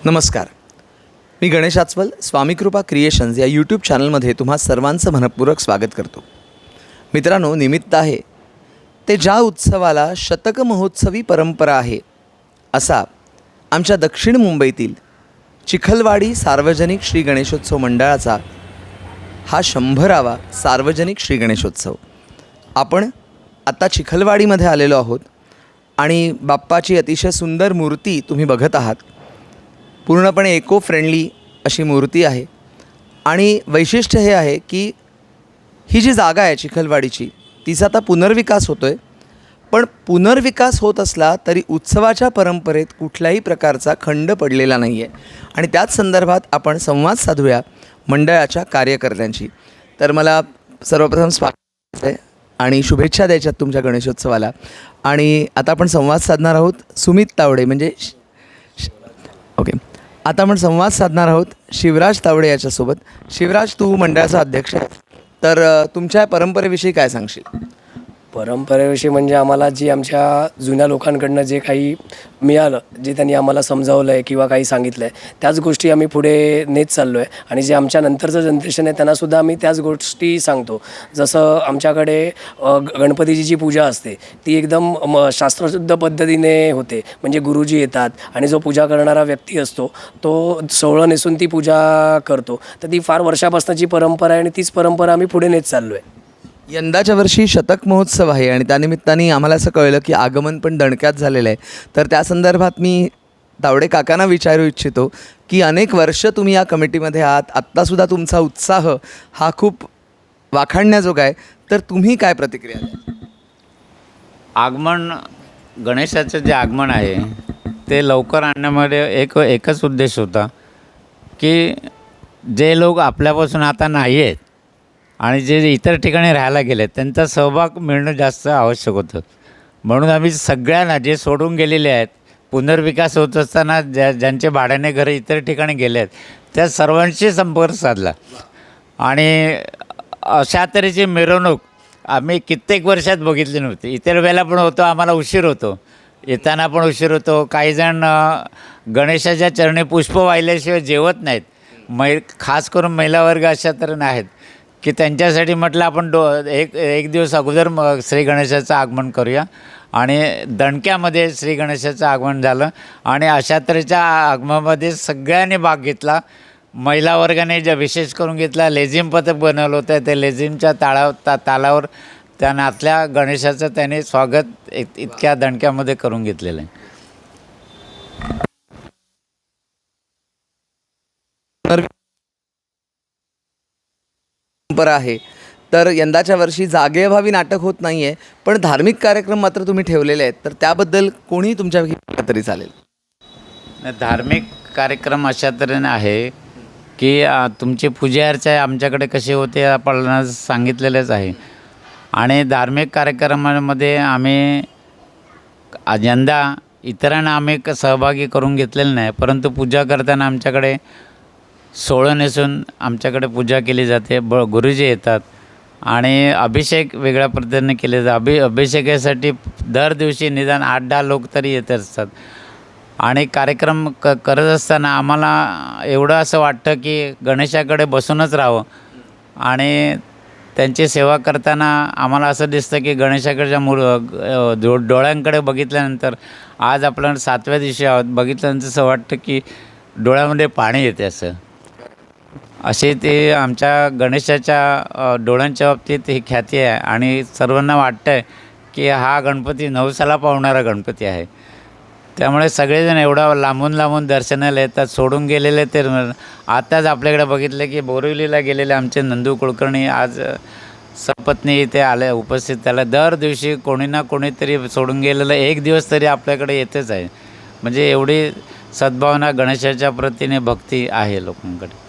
नमस्कार. मी गणेश आचवल स्वामी कृपा क्रिएशन्स या यूट्यूब चॅनलमध्ये तुम्हा सर्वांचं मनपूर्वक स्वागत करतो. मित्रांनो, निमित्त आहे ते ज्या उत्सवाला शतक महोत्सवी परंपरा आहे असा आमच्या दक्षिण मुंबईतील चिखलवाडी सार्वजनिक श्री गणेशोत्सव मंडळाचा हा 100वा सार्वजनिक श्री गणेशोत्सव. आपण आता चिखलवाडीमध्ये आलेलो आहोत आणि बाप्पाची अतिशय सुंदर मूर्ती तुम्ही बघत आहात. पूर्णपणे इको फ्रेंडली अशी मूर्ती आहे आणि वैशिष्ट्य हे आहे की ही जी जागा आहे चिखलवाडीची तिचा आता पुनर्विकास होतो आहे. पण पुनर्विकास होत असला तरी उत्सवाच्या परंपरेत कुठल्याही प्रकारचा खंड पडलेला नाही आहे आणि त्याच संदर्भात आपण संवाद साधूया मंडळाच्या कार्यकर्त्यांशी. तर मला सर्वप्रथम स्वागत आहे आणि शुभेच्छा द्यायच्यात तुमच्या गणेशोत्सवाला. आणि आता आपण संवाद साधणार आहोत सुमित तावडे म्हणजे आता आपण संवाद साधणार आहोत शिवराज तावडे याच्यासोबत. शिवराज, तू मंडळाचा अध्यक्ष आहे, तर तुमच्या परंपरेविषयी काय सांगशील? परंपरेविषयी म्हणजे आम्हाला जी आमच्या जुन्या लोकांकडनं जे काही मिळालं, जे त्यांनी आम्हाला समजावलं आहे किंवा काही सांगितलं आहे, त्याच गोष्टी आम्ही पुढे नेत चाललो आहे. आणि जे आमच्या नंतरचं जनरेशन आहे त्यांनासुद्धा आम्ही त्याच गोष्टी सांगतो. जसं आमच्याकडे गणपतीची जी पूजा असते ती एकदम शास्त्रशुद्ध पद्धतीने होते. म्हणजे गुरुजी येतात आणि जो पूजा करणारा व्यक्ती असतो तो सोवळं नेसून ती पूजा करतो. तर ती फार वर्षापासूनची परंपरा आहे आणि तीच परंपरा आम्ही पुढे नेत चाललो आहे. यंदाच्या वर्षी शतक महोत्सव आहे आणि त्यानिमित्ताने आम्हाला असं कळलं की आगमन पण दणक्यात झालेलं आहे. तर त्या संदर्भात मी तावडे काकांना विचारू इच्छितो की अनेक वर्ष तुम्ही या कमिटीमध्ये आहात, आत्तासुद्धा तुमचा उत्साह हा खूप वाखाणण्याजोगा आहे. तर तुम्ही काय प्रतिक्रिया द्या? आगमन, गणेशाचं जे आगमन आहे ते लवकर आणण्यामध्ये एकच उद्देश होता की जे लोक आपल्यापासून आता नाही आहेत आणि जे इतर ठिकाणी राहायला गेले त्यांचा सहभाग मिळणं जास्त आवश्यक होतं. म्हणून आम्ही सगळ्यांना जे सोडून गेलेले आहेत, पुनर्विकास होत असताना ज्यांचे भाड्याने घरं इतर ठिकाणी गेले आहेत त्या सर्वांशी संपर्क साधला आणि अशा तऱ्हेची मिरवणूक आम्ही कित्येक वर्षात बघितली नव्हती. इतर वेळेला पण होतो, आम्हाला उशीर होतो, येताना पण उशीर होतो. काहीजण गणेशाच्या चरणी पुष्प वाहिल्याशिवाय जेवत नाहीत. खास करून महिला वर्ग अशा तऱ्हेने आहेत की त्यांच्यासाठी म्हटलं आपण एक दिवस अगोदर श्री गणेशाचं आगमन करूया आणि दणक्यामध्ये श्री गणेशाचं आगमन झालं. आणि अशा तऱ्हेच्या आगमनामध्ये सगळ्यांनी भाग घेतला. महिला वर्गाने ज्या विशेष करून घेतला, लेझिम पथक बनवलं होतं. त्या लेझिमच्या तालावर त्या नाचल्या गणेशाचं त्याने स्वागत इतक्या दणक्यामध्ये करून घेतलेलं आहे. परंपरा आहे तर यंदाच्या वर्षी जागेअभावी नाटक होत नाही आहे, पण धार्मिक कार्यक्रम मात्र तुम्ही ठेवलेले आहेत. तर त्याबद्दल कोणीही तुमच्या तरी चालेल. धार्मिक कार्यक्रम अशा तऱ्हेने आहे की तुमची पूजा अर्चा आमच्याकडे कशी होते आपण सांगितलेलेच आहे. आणि धार्मिक कार्यक्रमामध्ये आम्ही यंदा इतरांना आम्ही सहभागी करून घेतलेलं नाही, परंतु पूजा करताना आमच्याकडे सोळं नेसून आमच्याकडे पूजा केली जाते. गुरुजी येतात आणि अभिषेक वेगळ्या पद्धतीने केले जातात. अभिषेकासाठी दर दिवशी निदान 8-10 लोक तरी येत असतात. आणि कार्यक्रम करत असताना आम्हाला एवढं असं वाटतं की गणेशाकडे बसूनच राहावं. आणि त्यांची सेवा करताना आम्हाला असं दिसतं की गणेशाकडच्या डोळ्यांकडे बघितल्यानंतर, आज आपण 7व्या दिवशी आहोत, बघितल्यानंतर असं वाटतं की डोळ्यामध्ये पाणी येते. असे ते आमच्या गणेशाच्या डोळ्यांच्या बाबतीत ही ख्याती आहे. आणि सर्वांना वाटतं आहे की हा गणपती नवसाला पावणारा गणपती आहे. त्यामुळे सगळेजण एवढा लांबून दर्शनाला येतात. सोडून गेलेले ते आताच आपल्याकडे बघितलं की बोरिवलीला गेलेले आमचे नंदू कुलकर्णी आज सपत्नी इथे आले, उपस्थित झाले. दर दिवशी कोणी ना कोणीतरी सोडून गेलेलं एक दिवस तरी आपल्याकडे येतेच आहे. म्हणजे एवढी सद्भावना गणेशाच्या प्रतीने भक्ती आहे लोकांकडे.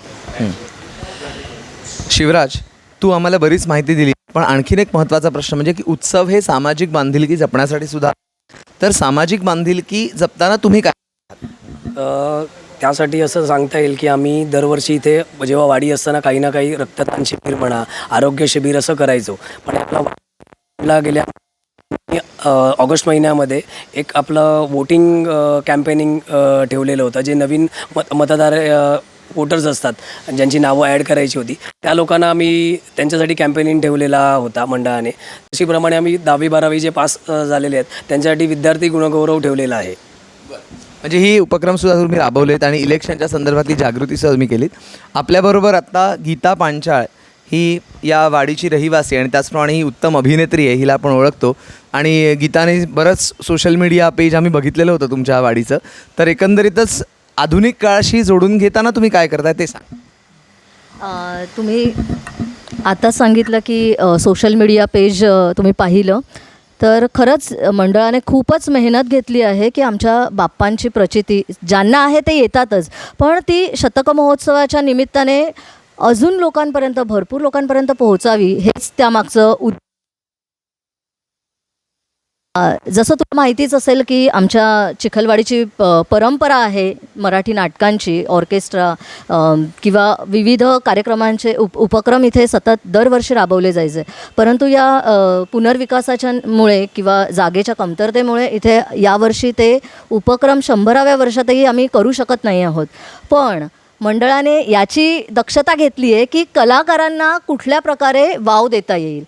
शिवराज, तू आम्हाला बरीच माहिती दिली, पण आणखीन एक महत्त्वाचा प्रश्न म्हणजे की उत्सव हे सामाजिक बांधिलकी जपण्यासाठी सुद्धा, तर सामाजिक बांधिलकी जपताना तुम्ही काय? त्यासाठी असं सांगता येईल की आम्ही दरवर्षी इथे जेव्हा वाडी असताना काही ना काही रक्तदान शिबिर म्हणा, आरोग्य शिबिर असं करायचो. पण आपला गेल्या ऑगस्ट महिन्यामध्ये एक आपलं वोटिंग कॅम्पेनिंग ठेवलेलं होतं, जे नवीन मतदार वोटर्स असतात ज्यांची नावं ॲड करायची होती, त्या लोकांना आम्ही त्यांच्यासाठी कॅम्पेनिंग ठेवलेला होता मंडळाने. तशीप्रमाणे आम्ही 10वी-12वी जे पास झालेले आहेत त्यांच्यासाठी विद्यार्थी गुणगौरव ठेवलेला आहे. म्हणजे ही उपक्रमसुद्धा तुम्ही राबवलेत आणि इलेक्शनच्या संदर्भातली जागृतीसुद्धा तुम्ही केलीत. आपल्याबरोबर आत्ता गीता पांचाळ ही या वाडीची रहिवासी आणि त्याचप्रमाणे ही उत्तम अभिनेत्री आहे, हिला आपण ओळखतो. आणि गीताने बरंच सोशल मीडिया पेज आम्ही बघितलेलं होतं तुमच्या वाडीचं. तर एकंदरीतच आधुनिक काळाशी जोडून घेताना तुम्ही काय करताय ते सांग. तुम्ही आता सांगितलं की सोशल मीडिया पेज तुम्ही पाहिलं, तर खरंच मंडळाने खूपच मेहनत घेतली आहे की आमच्या बाप्पांची प्रचिती ज्यांना आहे ते येतातच, पण ती शतक महोत्सवाच्या निमित्ताने अजून लोकांपर्यंत, भरपूर लोकांपर्यंत पोहोचावी, हेच त्यामागचं जसं तुला माहितीच असेल की आमच्या चिखलवाडीची परंपरा आहे मराठी नाटकांची, ऑर्केस्ट्रा किंवा विविध कार्यक्रमांचे उपक्रम इथे सतत दरवर्षी राबवले जायचे. परंतु या पुनर्विकासाच्या मुळे किंवा जागेच्या कमतरतेमुळे इथे यावर्षी ते उपक्रम 100व्या वर्षातही आम्ही करू शकत नाही आहोत. पण मंडळाने याची दक्षता घेतली आहे की कलाकारांना कुठल्या प्रकारे वाव देता येईल.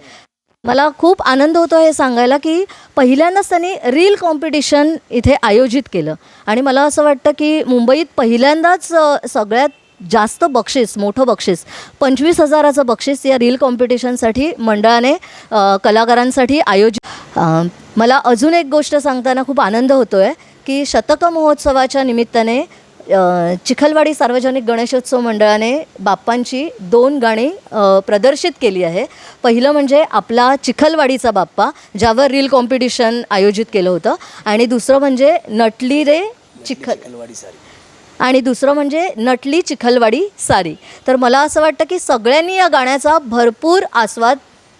मला खूप आनंद होतो हे सांगायला की पहिल्यांदाच त्यांनी रील कॉम्पिटिशन इथे आयोजित केलं आणि मला असं वाटतं की मुंबईत पहिल्यांदाच सगळ्यात जास्त बक्षीस, मोठं बक्षीस 25,000चं बक्षीस या रील कॉम्पिटिशनसाठी मंडळाने कलाकारांसाठी आयोजित. मला अजून एक गोष्ट सांगताना खूप आनंद होतो आहे की शतक महोत्सवाच्या निमित्ताने चिखलवाडी सार्वजनिक गणेशोत्सव मंडळाने बाप्पांची 2 गाणी प्रदर्शित केली आहे. पहिलं म्हणजे आपला चिखलवाडीचा बाप्पा, ज्यावर रील कॉम्पिटिशन आयोजित केलं होतं, आणि दुसरं म्हणजे नटली रे चिखलवाडी सारी, आणि दुसरं म्हणजे नटली चिखलवाडी सारी. तर मला असं वाटतं की सगळ्यांनी या गाण्याचा भरपूर आस्वाद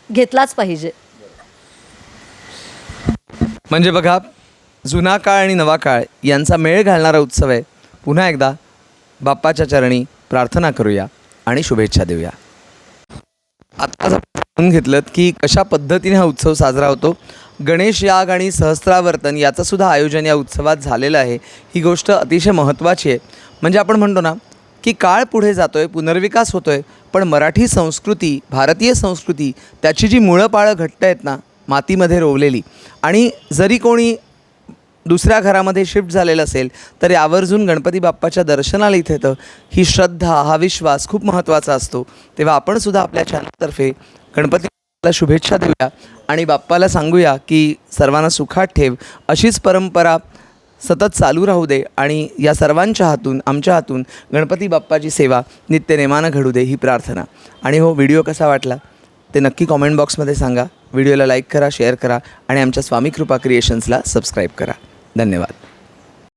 घेतलाच पाहिजे. म्हणजे बघा, जुना काळ आणि नवा काळ यांचा मेळ घालणारा उत्सव आहे. पुन्हा एकदा बाप्पाच्या चरणी प्रार्थना करूया आणि शुभेच्छा देऊया. आत्ताच आपण जाणून घेतलं की कशा पद्धतीने हा उत्सव साजरा होतो. गणेश याग आणि सहस्त्रावर्तन याचंसुद्धा आयोजन या उत्सवात झालेलं आहे. ही गोष्ट अतिशय महत्त्वाची आहे. म्हणजे आपण म्हणतो ना की काळ पुढे जातो आहे, पुनर्विकास होतो आहे, पण मराठी संस्कृती, भारतीय संस्कृती, त्याची जी मुळं पाळं घट्ट आहेत ना, मातीमध्ये रोवलेली, आणि जरी कोणी दुसऱ्या घरामध्ये शिफ्ट झालेलं असेल तर आवर्जून गणपती बाप्पाच्या दर्शनाला इथे येतं. ही श्रद्धा, हा विश्वास खूप महत्त्वाचा असतो. तेव्हा आपण सुद्धा आपल्या चॅनलतर्फे गणपती बाप्पाला शुभेच्छा देऊया आणि बाप्पाला सांगूया की सर्वांना सुखात ठेव, अशीच परंपरा सतत चालू राहू दे आणि या सर्वांच्या हातून, आमच्या हातून गणपती बाप्पाची सेवा नित्यनेमानं घडू दे, ही प्रार्थना. आणि हो, व्हिडिओ कसा वाटला ते नक्की कॉमेंट बॉक्समध्ये सांगा. व्हिडिओला लाईक करा, शेअर करा आणि आमच्या स्वामी कृपा क्रिएशन्सला सबस्क्राईब करा. धन्यवाद.